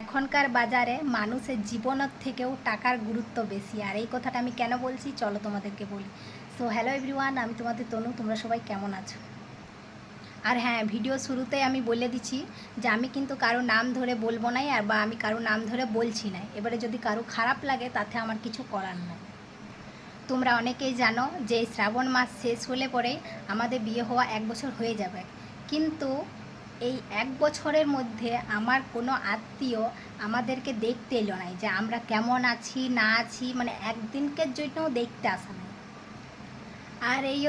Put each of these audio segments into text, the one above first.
এখনকার বাজারে মানুষের জীবনের থেকেও টাকার গুরুত্ব বেশি। আর এই কথাটা আমি কেন বলছি চলো তোমাদেরকে বলি। সো হ্যালো এভরিওয়ান, আমি তোমাদের তনু। তোমরা সবাই কেমন আছো? আর হ্যাঁ, ভিডিও শুরুতেই আমি বলে দিচ্ছি যে আমি কিন্তু কারো নাম ধরে বলবো নাই, আর বা আমি কারো নাম ধরে বলছি না। এবারে যদি কারো খারাপ লাগে তাতে আমার কিছু করার নাই। তোমরা অনেকেই জানো যে এই শ্রাবণ মাস শেষ হলে পরেই আমাদের বিয়ে হওয়া 1 বছর হয়ে যাবে, কিন্তু এই 1 বছরের মধ্যে আমার কোনো আত্মীয় আমাদেরকে দেখতে এলো নাই যে আমরা কেমন আছি না আছি, মানে একদিনকের জন্যও দেখতে আসা নাই। আর এই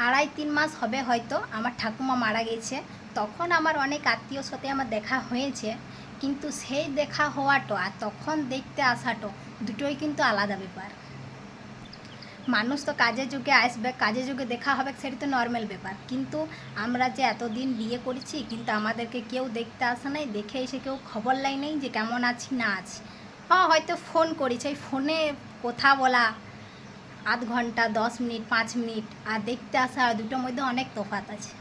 2.5-3 মাস হবে হয়তো আমার ঠাকুমা মারা গেছে, তখন আমার অনেক আত্মীয়র সাথে আমার দেখা হয়েছে, কিন্তু সেই দেখা হওয়াটা আর তখন দেখতে আসাটা দুটোই কিন্তু আলাদা ব্যাপার। মানুষ তো কাজের যুগে আসবে, কাজের যুগে দেখা হবে, সেটা তো নর্মাল ব্যাপার, কিন্তু আমরা যে এতদিন বিয়ে করেছি কিন্তু আমাদেরকে কেউ দেখতে আসে নাই, দেখে এসে কেউ খবর লাই নেই যে কেমন আছি না আছি। হ্যাঁ, হয়তো ফোন করেছে, এই ফোনে কথা বলা আধ ঘন্টা 10 মিনিট 5 মিনিট, আর দেখতে আসা দুটোর মধ্যে অনেক তফাৎ আছে।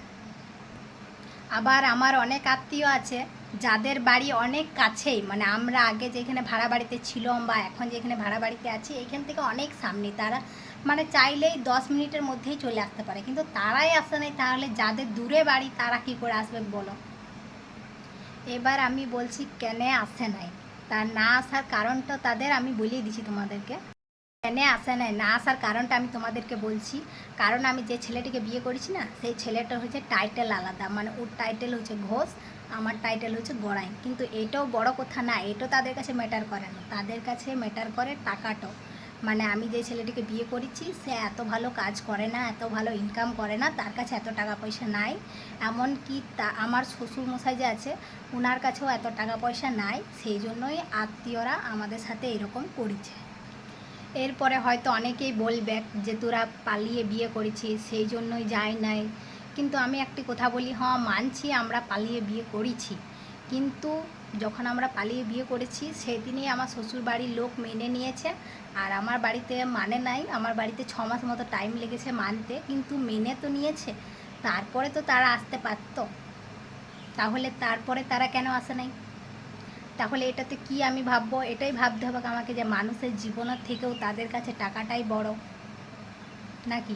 আবার আমার অনেক আত্মীয় আছে যাদের বাড়ি অনেক কাছেই, মানে আমরা আগে যেখানে ভাড়া বাড়িতে ছিলাম বা এখন যেখানে ভাড়া বাড়িতে আছি এখান থেকে অনেক সামনে, তারা মানে চাইলেই 10 মিনিটের মধ্যেই চলে আসতে পারে, কিন্তু তারাই আসে নাই। তাহলে যাদের দূরে বাড়ি তারা কি করে আসবে বলো? এবার আমি বলছি কেন আসে নাই, তার না আসার কারণটা তাদের আমি বলিয়ে দিচ্ছি তোমাদেরকে। কেন আসে নাই না আসার কারণটা আমি তোমাদেরকে বলছি। কারণ আমি যে ছেলেটিকে বিয়ে করেছি না, সেই ছেলেটার হচ্ছে টাইটেল আলাদা, মানে ওর টাইটেল হচ্ছে ঘোষ, আমার টাইটেল হচ্ছে গড়াই। কিন্তু এটাও বড় কথা না, এটাও তাদের কাছে ম্যাটার করে না, তাদের কাছে ম্যাটার করে টাকাটাও। মানে আমি যে ছেলেটিকে বিয়ে করেছি সে এত ভালো কাজ করে না, এত ভালো ইনকাম করে না, তার কাছে এত টাকা পয়সা নাই। এমনকি আমার শ্বশুরমশাই যে আছে ওনার কাছেও এত টাকা পয়সা নাই, সেই জন্যই আত্মীয়রা আমাদের সাথে এরকম করেছে। এরপরে হয়তো অনেকেই বলবে যে তোরা পালিয়ে বিয়ে করেছিস সেই জন্যই যায় নাই, কিন্তু আমি একটি কথা বলি, হ্যাঁ মানছি আমরা পালিয়ে বিয়ে করেছি, কিন্তু যখন আমরা পালিয়ে বিয়ে করেছি সেদিনই আমার শ্বশুর বাড়ির লোক মেনে নিয়েছে, আর আমার বাড়িতে মানে নাই। আমার বাড়িতে 6 মাস মতো টাইম লেগেছে মানতে, কিন্তু মেনে তো নিয়েছে। তারপরে তো তারা আসতে পারতো, তাহলে তারপরে তারা কেন আসে নাই? তাহলে এটাতে কি আমি ভাববো? এটাই ভাবতে হবে আমাকে যে মানুষের জীবনের থেকেও তাদের কাছে টাকাটাই বড় নাকি?